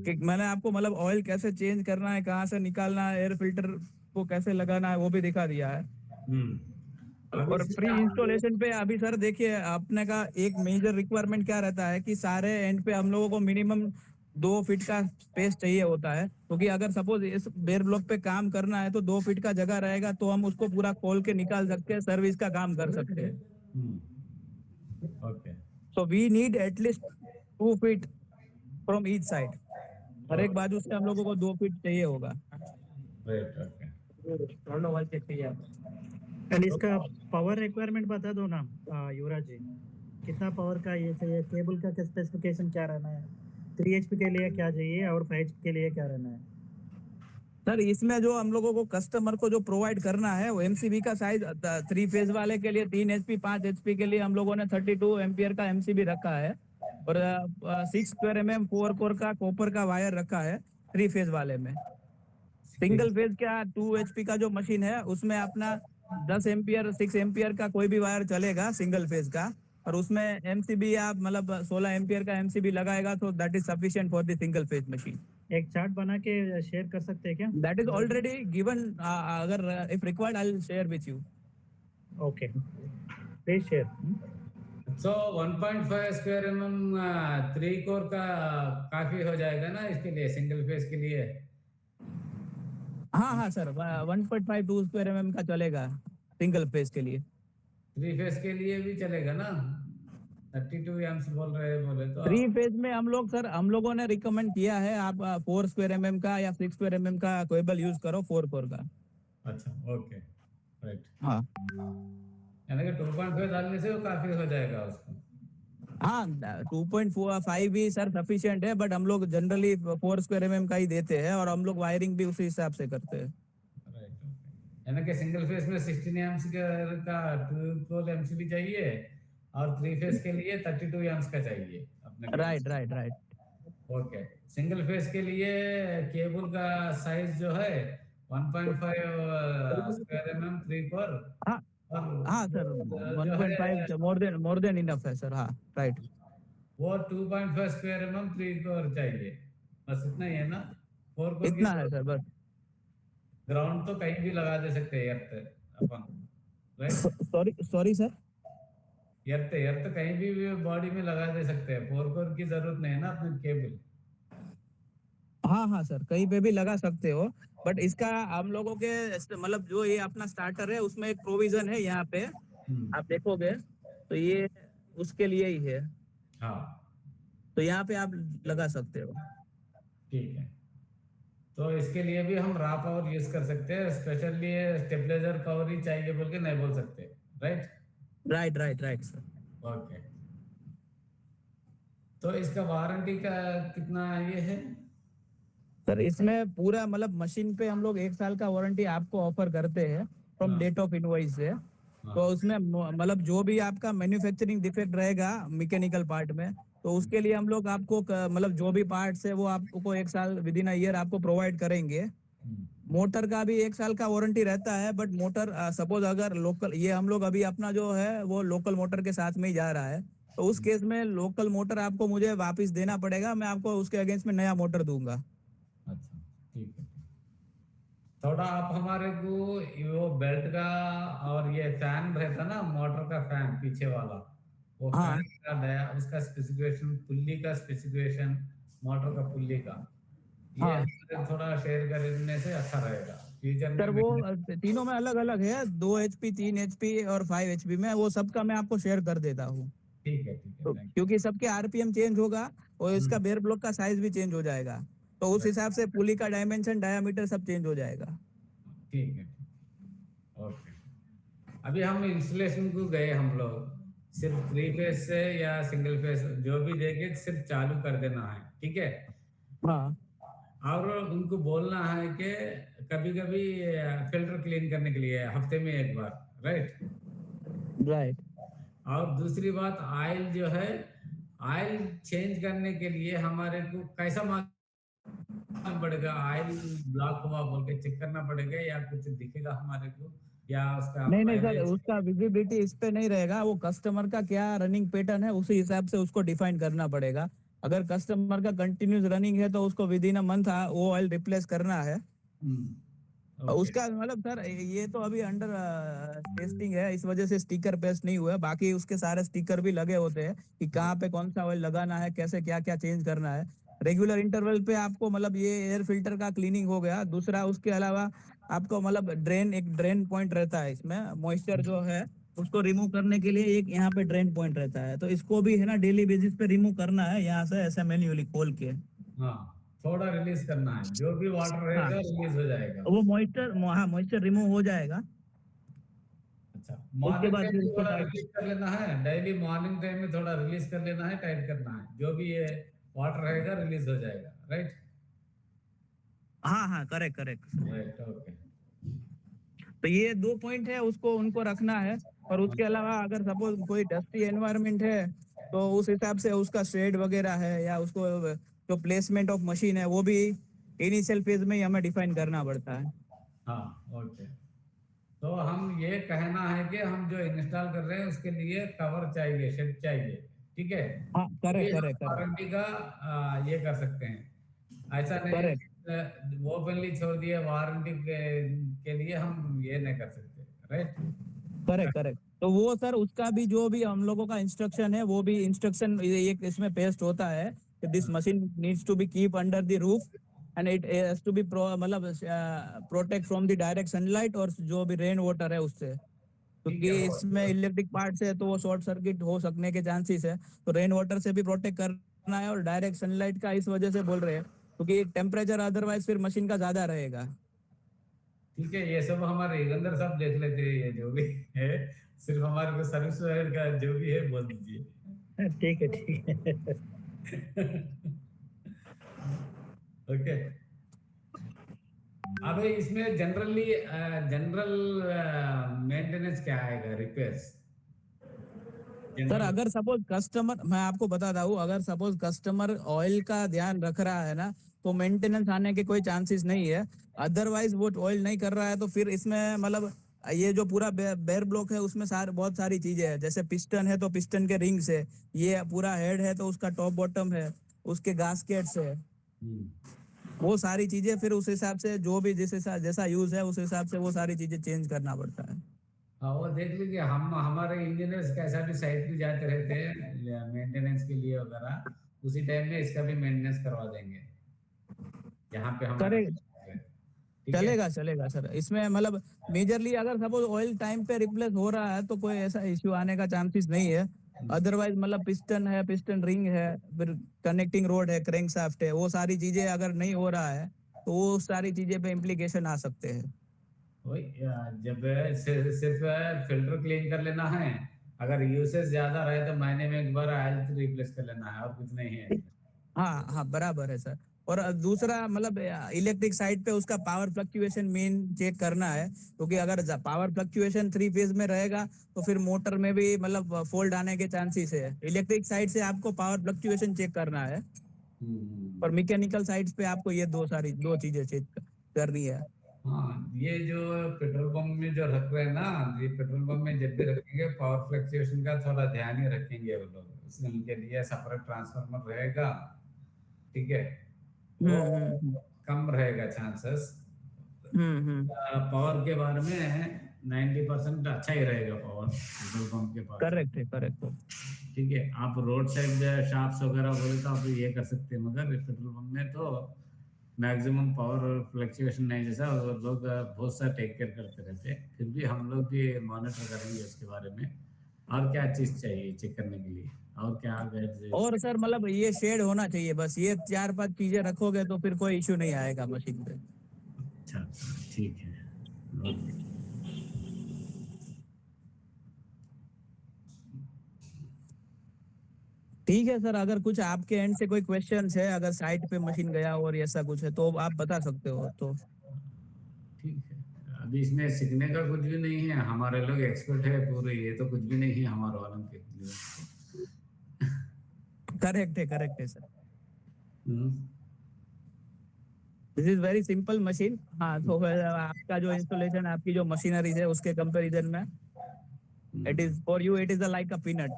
A: कि मैंने आपको मतलब ऑयल कैसे चेंज करना है, कहाँ से निकालना है, एयर फिल्टर को कैसे लगाना है वो भी दिखा दिया है।
B: अब
A: और
B: इसमें
A: प्री इंस्टॉलेशन पे अभी सर देखिए, अपने का एक मेजर रिक्वायरमेंट क्या रहता है कि सारे एंड पे हम लोगों को मिनिमम 2 फीट का स्पेस चाहिए होता है, क्योंकि अगर सपोज इस बेयर ब्लॉक पे काम करना है तो 2 फीट का जगह रहेगा तो हम उसको पूरा खोल के निकाल सकते हैं, सर्विस का काम कर सकते हैं।
B: Okay.
A: So we need at least 2 feet from each side. हर एक बाजू से हम लोगों को 2 फीट चाहिए होगा।
B: Right, okay.
D: एंड इसका पावर रिक्वायरमेंट बता दो ना युवराज जी, कितना पावर का ये चाहिए, केबल का स्पेसिफिकेशन क्या रहना है, 3 HP के लिए क्या चाहिए और 5 HP के लिए क्या रहना है?
A: सर इसमें जो हम लोगों को कस्टमर को जो प्रोवाइड करना है वो MCB का साइज 3 फेज वाले के लिए 3 HP, 5 HP के लिए हम लोगों ने 32 एम्पियर का MCB रखा है। और 6 स्क्वायर फोर कोर का कॉपर का वायर रखा है 3 फेज वाले में। सिंगल फेज क्या 2 HP का जो मशीन है उसमें अपना 10 एम्पियर 6 एम्पियर का कोई भी वायर चलेगा सिंगल फेज का। और उसमें MCB आप मतलब 16 एम्पियर का MCB लगाएगा तो that is sufficient for the single phase machine.
D: एक चार्ट बना के शेयर कर सकते हैं क्या?
A: दैट इज ऑलरेडी गिवन, अगर if required I will share with you.
D: Okay, please share.
B: So 1.5 square mm 3 core का काफी हो जाएगा ना इसके लिए, सिंगल फेस के लिए?
A: हाँ हाँ सर, 1.52 स्क्वायर mm का चलेगा सिंगल फेज के लिए।
B: 3 फेस के लिए भी चलेगा ना? 32 एम्स बोल रहे हैं, बोले तो
A: थ्री फेज में हम लोग सर, हम लोगों ने रिकमेंड किया है आप 4 स्क्वायर mm का या 6 स्क्वायर mm का केबल यूज करो 4 कोर का।
B: अच्छा, ओके, राइट।
A: हाँ
B: यानी कि 2.5 डालने से वो काफी हो जाएगा उसको।
A: हाँ, 2.45 भी सर सफिशिएंट है, बट हम लोग जनरली 4 स्क्वायर mm का ही देते हैं और हम लोग वायरिंग भी उसी हिसाब से करते हैं।
B: Right, okay. यानी कि सिंगल फेस में 16 एम्स का 12 एम्स भी चाहिए, और 3 फेस के लिए 32 एम्स का चाहिए अपने को।
A: Right right right.
B: Okay. Single phase के लिए केबल का साइज जो है 1.5 स्क्वायर mm 3 कोर,
A: हाँ
B: और
A: हाँ सर,
B: जो है
A: 1.5 मोर देन इनफ है सर। हाँ राइट।
B: वो 2.5 स्क्वायर mm 3 कोर चाहिए, बस इतना ही है ना? 4 कोर की
A: इतना है सर बस।
B: ग्राउंड तो कहीं भी लगा दे सकते हैं अर्थ अपन, right?
A: Sorry sorry sir.
B: Earth कहीं भी बॉडी में लगा दे सकते हैं, 4 कोर की जरूरत नहीं है ना अपने केबल।
A: हाँ हाँ सर, कहीं पे भी लगा सकते हो, बट इसका हम लोगों के मतलब जो ये अपना स्टार्टर है उसमें एक प्रोविजन है यहाँ पे,
B: हम्म,
A: आप देखोगे तो ये उसके लिए ही है,
B: हाँ,
A: तो यहाँ पे आप लगा सकते हो।
B: ठीक है। तो इसके लिए भी हम रॉ पावर यूज कर सकते हैं, स्पेशली स्टेबलाइजर पावर ही चाहिए बोल के नहीं बोल सकते, right?
A: Right right right sir.
B: Okay. तो इसका वारंटी का कितना ये है?
A: सर इसमें पूरा मतलब मशीन पे हम लोग 1 साल का वारंटी आपको ऑफर करते हैं फ्रॉम
B: हाँ,
A: डेट ऑफ इनवॉइस से। तो
B: हाँ,
A: उसमें मतलब जो भी आपका मैन्युफैक्चरिंग डिफेक्ट रहेगा मैकेनिकल पार्ट में, तो उसके लिए हम लोग आपको मतलब जो भी पार्ट्स है वो आपको 1 साल विद इन ईयर आपको प्रोवाइड करेंगे।
B: हम्म,
A: मोटर का भी 1 साल का वारंटी रहता है, बट मोटर सपोज अगर लोकल, ये हम लोग अभी अपना जो है वो लोकल मोटर के साथ में ही जा रहा है, तो उस केस में लोकल मोटर आपको मुझे वापस देना पड़ेगा, मैं आपको उसके अगेंस्ट में नया मोटर दूंगा।
B: अच्छा, ठीक है। थोड़ा आप हमारे को वो बेल्ट का और ये फैन रहता ना, मोटर का फैन पीछे वाला, वो
A: हाँ
B: फैन का डाया उसका स्पेसिफिकेशन, पुल्ली का स्पेसिफिकेशन, मोटर का पुल्ली का, ये
A: हाँ
B: हमारे थोड़ा शेयर करने से अच्छा रहेगा फ्यूचर में।
A: सर, वो तीनों में अलग अलग है, 2 HP 3 HP और 5 HP में, वो सबका मैं आपको शेयर कर देता हूँ।
B: ठीक है, ठीक है,
A: तो
B: थैंक
A: क्योंकि सबके आरपीएम चेंज होगा और
B: यू।
A: इसका बेयर ब्लॉक का साइज भी चेंज हो जाएगा, तो उस हिसाब से पुली का डायमेंशन डायमीटर सब चेंज हो जाएगा।
B: ठीक है, ओके। अभी हम इंस्टॉलेशन को गए हम लोग, सिर्फ 3 फेस से या सिंगल फेस जो भी देखे सिर्फ चालू कर देना है, ठीक है?
A: हाँ
B: और उनको बोलना है कि कभी कभी फिल्टर क्लीन करने के लिए हफ्ते में एक बार, राइट?
A: राइट।
B: और दूसरी बात, ऑयल जो है, ऑयल चेंज करने के लिए हमारे को कैसा मालूम पड़ेगा? ऑयल ब्लॉक हुआ बोल के चेक करना पड़ेगा, या कुछ दिखेगा हमारे को, या उसका
A: नहीं नहीं सर,
B: पहले?
A: उसका विजिबिलिटी इस पे नहीं रहेगा, वो कस्टमर का क्या रनिंग पैटर्न है उसी हिसाब से उसको डिफाइन करना पड़ेगा। अगर कस्टमर का कंटिन्यूस रनिंग है तो उसको विद इन अ मंथ वो ऑयल रिप्लेस करना है।
B: ओके।
A: उसका मतलब सर ये तो अभी अंडर टेस्टिंग है, इस वजह से स्टिकर पेस्ट नहीं हुआ है, बाकी उसके सारे स्टिकर भी लगे होते हैं कि कहाँ पे कौन सा ऑयल लगाना है, कैसे क्या क्या चेंज करना है। रेगुलर इंटरवल पे आपको मतलब ये एयर फिल्टर का क्लीनिंग हो गया, दूसरा उसके अलावा आपको मतलब एक ड्रेन पॉइंट रहता है इसमें, मॉइस्चर जो है उसको रिमूव करने के लिए एक यहाँ पे ड्रेन पॉइंट रहता है, तो इसको भी है ना डेली बेसिस पे रिमूव करना है यहाँ से ऐसे मैन्युअली खोल के।
B: हाँ, थोड़ा रिलीज करना है, जो भी वाटर
A: हाँ,
B: रहेगा रिलीज हो जाएगा।
A: वो मॉइस्चर, हाँ मॉइस्चर रिमूव हो जाएगा।
B: अच्छा,
A: उसके
B: मॉर्निंग
A: बाद
B: टाइम
A: फिर
B: में
A: उसको
B: थोड़ा
A: टाइट।
B: रिलीज कर लेना है, डेली मॉर्निंग टाइम में थोड़ा रिलीज कर लेना है, टाइट करना है, जो भी ये वाटर रहेगा रिलीज हो जाएगा, राइट?
A: हाँ हाँ, करेक्ट करेक्ट।
B: Right, okay.
A: तो ये 2 पॉइंट है, उसको उनको रखना है। और उसके अलावा अगर सपोज कोई डस्टी एनवायरनमेंट है, तो उस हिसाब से उसका शेड वगैरह है या उसको जो प्लेसमेंट ऑफ मशीन है वो भी इनिशियल फेज में ही हमें डिफाइन करना पड़ता है।
B: हाँ, ओके। तो हम ये कहना है कि हम जो इंस्टॉल कर रहे हैं उसके लिए कवर चाहिए, शेड चाहिए, ठीक है?
A: हाँ
B: अभी
A: करेक्ट
B: हम
A: करेक्ट करेक्ट।
B: वारंटी का ये कर सकते हैं। ऐसा नहीं है
A: करेक्ट
B: कि वो ओपनली छोड़ दिया वारंटी के लिए हम ये नहीं कर सकते, राइट?
A: Correct correct. तो वो सर उसका भी जो भी हम लोगों का इंस्ट्रक्शन है वो भी इंस्ट्रक्शन एक इसमें पेस्ट होता है कि this machine needs to be keep under the roof and it has to be मतलब protect from the direct sunlight और जो भी रेन वाटर है उससे,
B: ठीक
A: क्योंकि
B: है,
A: इसमें इलेक्ट्रिक पार्ट है तो वो शॉर्ट सर्किट हो सकने के चांसेस है। तो रेन वाटर से भी प्रोटेक्ट करना है और डायरेक्ट सनलाइट का इस वजह से बोल रहे हैं क्योंकि टेम्परेचर अदरवाइज फिर मशीन का ज्यादा रहेगा।
B: ठीक है, ये सब हमारे युगंधर साहब देख लेते हैं, ये जो भी है। सिर्फ हमारे को सर्विस वायर का जो भी है बोल दीजिए।
D: ठीक है ठीक है।
B: ओके। अब इसमें जनरली जनरल मेंटेनेंस क्या आएगा, रिपेयर्स
A: सर
B: जनरल?
A: अगर सपोज कस्टमर, मैं आपको बताता हूँ, अगर सपोज कस्टमर ऑयल का ध्यान रख रहा है ना तो मेंटेनेंस आने के कोई चांसेस नहीं है। अदरवाइज वो ऑयल नहीं कर रहा है तो फिर इसमें मतलब ये जो पूरा बेयर ब्लॉक है उसमें बहुत सारी चीजें हैं, जैसे पिस्टन है तो पिस्टन के रिंग्स है, ये पूरा हेड है तो उसका टॉप बॉटम है, उसके गास्केट्स है,
B: हम्म।
A: वो सारी चीजें फिर उस हिसाब से जो भी जिस हिसाब जैसा यूज है उस हिसाब से वो सारी चीजें चेंज करना पड़ता है।
B: हाँ, वो देख लीजिए, हम हमारे इंजीनियर्स कैसा भी साइट पे जाते रहते हैं मेंटेनेंस के लिए वगैरह, उसी टाइम में इसका भी मेंटेनेंस करवा देंगे यहाँ पे हमारे।
A: करे
B: ठीक है।
A: चलेगा चलेगा सर, इसमें मतलब मेजरली अगर सपोज ऑयल टाइम पे रिप्लेस हो रहा है तो कोई ऐसा इश्यू आने का चांसेस नहीं है। अदरवाइज मतलब पिस्टन है, पिस्टन रिंग है, फिर कनेक्टिंग रोड है, क्रैंक शाफ्ट है, वो सारी चीजें अगर नहीं हो रहा है तो वो सारी चीजें पे इम्प्लीकेशन आ सकते हैं।
B: वही जब सिर्फ फिल्टर क्लीन कर लेना है, अगर यूसेज ज्यादा रहे तो महीने में एक बार ऑयल रिप्लेस कर लेना है, और कुछ नहीं है इसमें।
A: हाँ हाँ बराबर है सर। और दूसरा मतलब इलेक्ट्रिक साइड पे उसका पावर फ्लक्चुएशन मेन चेक करना है, क्योंकि अगर पावर फ्लक्चुएशन थ्री फेज में रहेगा तो फिर मोटर में भी मतलब फॉल्ट आने के चांसेस है। इलेक्ट्रिक साइड से आपको पावर फ्लक्चुएशन चेक करना है और
B: हम्म।
A: मैकेनिकल साइड पे आपको ये दो चीजें चेक करनी है।
B: हाँ, ये जो पेट्रोल पंप में जो रख रहे हैं ना, ये पेट्रोल पंप में जब भी रखेंगे पावर फ्लक्चुएशन का थोड़ा ध्यान ही रखेंगे वो लोग, उसमें उनके लिए सेपरेट ट्रांसफार्मर रहेगा। ठीक है, वो
A: हम्म।
B: कम रहेगा चांसेस।
A: हम्म।
B: पावर के बारे में 90% अच्छा ही रहेगा पावर पेट्रोल पंप के पास।
A: करेक्ट है करेक्ट है।
B: ठीक है, आप रोड साइड शॉप्स वगैरह बोले तो आप ये कर सकते हैं, मगर पेट्रोल पंप में तो मैक्सिमम पावर फ्लक्चुएशन नहीं, जैसा वो लोग बहुत सा टेक केयर करते रहते हैं, फिर भी हम लोग भी मॉनिटर करेंगे उसके बारे में। और क्या चीज़ चाहिए चेक करने के लिए, और क्या गैजेट्स?
A: और सर मतलब ये शेड होना चाहिए, बस ये चार पांच चीजें रखोगे तो फिर कोई इश्यू नहीं आएगा मशीन पे।
B: अच्छा अच्छा, ठीक है, ओके।
A: ठीक है सर, अगर कुछ आपके एंड से कोई क्वेश्चंस है, अगर साइट पे मशीन गया और ऐसा कुछ है तो आप बता सकते हो तो।
B: ठीक है, अभी इसमें सीखने का कुछ भी नहीं है, हमारे लोग एक्सपर्ट है पूरे, ये तो कुछ भी नहीं है हमारे वालों के लिए।
A: करेक्ट है sir.
B: Hmm.
A: This is very simple machine. हाँ तो फिर आपका जो इंस्टॉलेशन, आपकी जो मशीनरी है उसके कंपैरिजन में it is for you, it is like a peanut.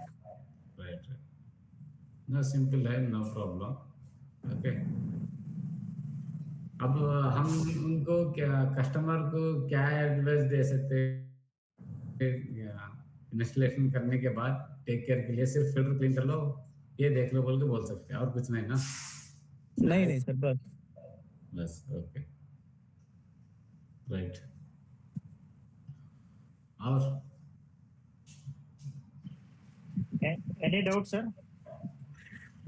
B: Right right, no simple है, नो प्रॉब्लम। ओके। अब हम उनको क्या, कस्टमर को क्या एडवाइस दे सकते हैं इंस्टॉलेशन करने के बाद? टेक केयर के लिए सिर्फ फिल्टर क्लीन कर लो, ये देख लो बोल के बोल सकते हैं, और कुछ नहीं ना?
A: नहीं सर बस।
B: बस, ओके, राइट। और
D: एनी डाउट सर?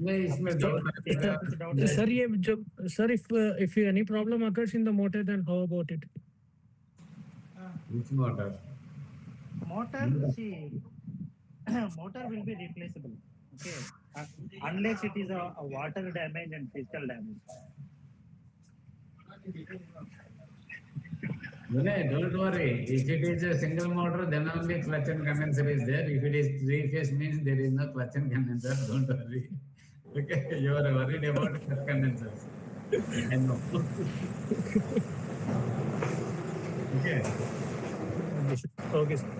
B: नहीं, इसमें डाउट
D: इसमें कुछ डाउट है?
E: Sir, ये जो sir, if any problem occurs in the motor, then how about it?
B: Which motor?
D: Motor, see, motor will be replaceable. Okay, unless it is a water damage and physical damage.
B: No, don't worry. If it is a single motor, then only clutch and condenser is there. If it is three-phase, means there is no clutch and condenser. Don't worry. Okay, you are worried about clutch condensers. I know. Okay.
E: Okay, sir.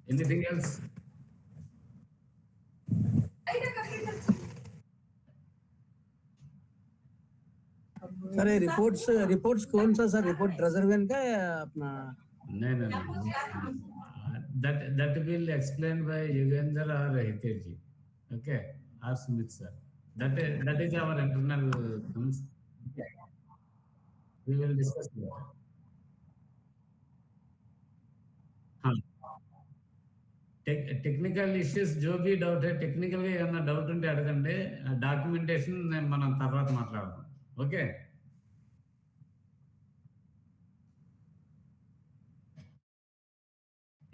B: Anything else?
F: Sir ये रिपोर्ट्स कौन सा सर रिपोर्ट रिजर्वेशन का या अपना
B: No. That will explained by Yugendra or Hitesh ji. Okay, or Smith sir. That is our internal things. We will discuss later. हाँ, టెక్నికల్ ఇష్యూస్ जो भी డౌట్ है టెక్నికల్ గా ఏమైనా డౌట్ ఉంటే అడగండి డాక్యుమెంటేషన్ మనం తర్వాత మాట్లాడదాం okay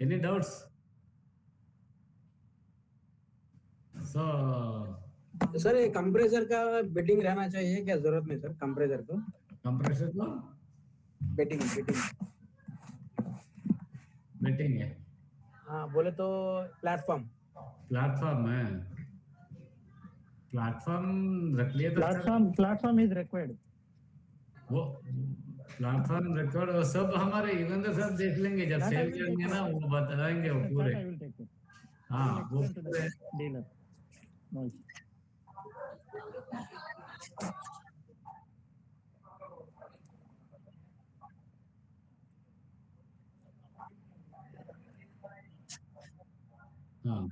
B: any doubts so
F: sir ये कंप्रेसर का बेडिंग रहना चाहिए क्या जरूरत नहीं सर कंप्रेसर को
B: कंप्रेसर को
F: बेडिंग
B: बेटिंग है
F: हाँ बोले तो प्लेटफॉर्म
B: प्लेटफॉर्म रख लिए तो
E: Platform is required.
B: वो प्लेटफॉर्म रिकॉर्ड वो सब हमारे युगेंद्र साहब देख लेंगे जब
E: That I
B: सेल
E: will
B: करेंगे
E: take
B: ना
E: care.
B: वो बताएंगे वो
E: That
B: पूरे
E: I will take it.
B: हाँ
E: I
B: वो
E: will explain to
B: पूरे
E: the dealer. No issue.
B: हाँ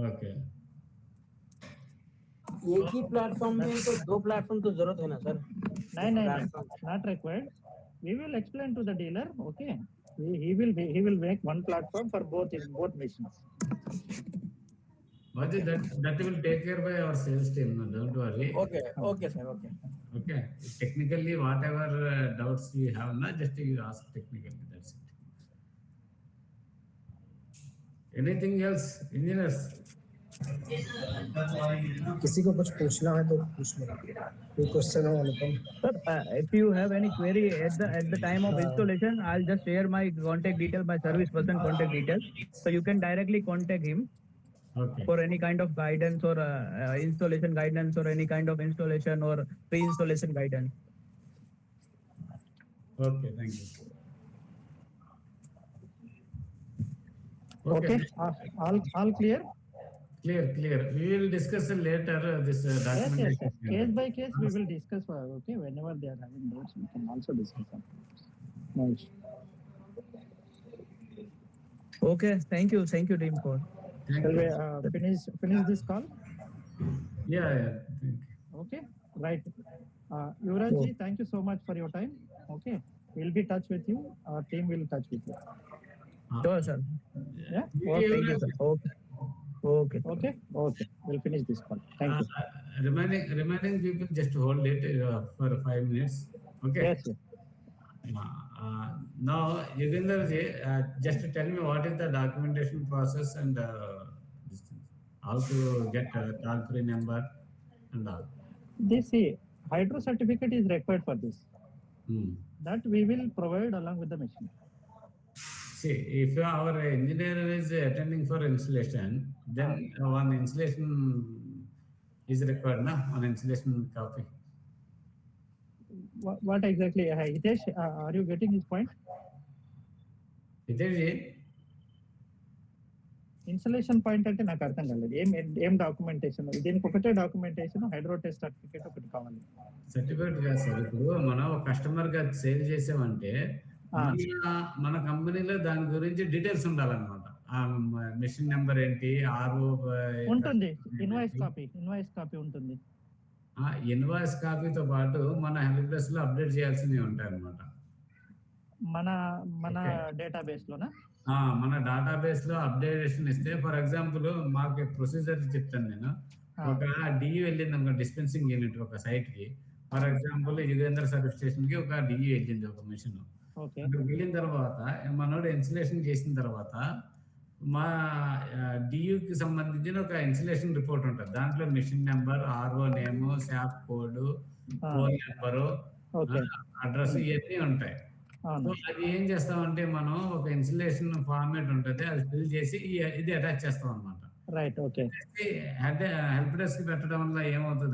B: ओके
F: एक ही प्लेटफॉर्म में तो दो प्लेटफॉर्म तो जरूरत है ना sir
E: No,
F: Platform.
E: not required. We will explain to the dealer. Okay. He will make one platform for both machines.
B: What is that will take care by our sales team no, don't worry
F: okay sir okay
B: okay technically whatever doubts you have na just you ask technically that's it anything else engineers
G: किसी को कुछ पूछना है तो पूछ लो कोई क्वेश्चन हो अनुपम
A: Sir, if you have any query at the time of installation, I'll just share my contact detail, my service person contact details, so you can directly contact him
B: okay
A: for any kind of guidance or installation guidance or any kind of installation or pre-installation guidance.
B: okay thank you
E: Okay. All clear?
B: clear we will discuss later this
E: Yes.
B: documentation
E: Case by case, we will discuss. Okay, whenever they are having doubts, we can also discuss them. No issue.
A: Okay, thank you, team for.
B: thank
E: Shall we
B: you
E: finish this call?
B: yeah thank you
E: Okay, right. Yuvraj ji, thank you so much for your time. Okay, we'll be in touch with you. Our team will touch with you.
A: Sure, sir.
E: Yeah.
A: Thank you, sir. Okay.
E: Okay. We'll finish this call. Thank you.
B: remaining people just hold it for 5 minutes okay
E: Yes.
B: Now Yugender ji just tell me what is the documentation process and this thing. How to get a toll-free number and all
E: This hydro certificate is required for this. That we will provide along with the machine.
B: See, if our engineer is attending for installation, then one installation is required, na? One installation copy.
E: What exactly? Hitesh, are you getting his point?
B: Hitesh ji,
E: installation point అంటే నాకు అర్థం కాలేదు ఏం డాక్యుమెంటేషన్ దీనికి ఒకటే డాక్యుమెంటేషన్ హైడ్రో టెస్ట్ సర్టిఫికేట్ ఒకటి కావాలి
B: సర్టిఫికేట్ కాదు సార్ ఇప్పుడు మనం కస్టమర్ గా సేల్ చేసామంటే మన కంపెనీలో దాని గురించి డీటెయిల్స్ ఉండాలన్నమాట ఆ మెషిన్ నెంబర్ ఏంటి ఆర్ఓ
E: ఉంటుంది ఇన్వాయిస్ కాపీ ఉంటుంది
B: ఆ ఇన్వాయిస్ కాపీతో పాటు మన హెల్ప్ డెస్క్ లో అప్డేట్ చేయాల్సినవి ఉంటాయి అన్నమాట
E: మన డేటాబేస్ లోనా
B: మన డేటాబేస్ లో అప్డేషన్ ఇస్తే ఫర్ ఎగ్జాంపుల్ మాకు ప్రొసీజర్ చెప్తాను నేను ఒక డిఈ వెళ్ళింది ఒక డిస్పెన్సింగ్ యూనిట్ ఒక సైట్ కి for example Yugendra service station కి ఒక డిఈ వెళ్ళింది ఒక మిషన్ వెళ్ళిన తర్వాత మనోడు ఇన్స్టలేషన్ చేసిన తర్వాత మా డియుకి సంబంధించిన ఒక ఇన్స్టలేషన్ రిపోర్ట్ ఉంటుంది దాంట్లో machine number RO name shop code phone number address ఇవన్నీ ఉంటాయి సో అది ఏం చేస్తామంటే మనం ఒక ఇన్స్టలేషన్ ఫార్మేట్ ఉంటుంది అది ఫిల్ చేసి ఇది అటాచ్ చేస్తాం అనమాట
E: రైట్ ఓకే
B: హెల్ప్ డెస్క్ పెట్టడం వల్ల ఏమవుతుంది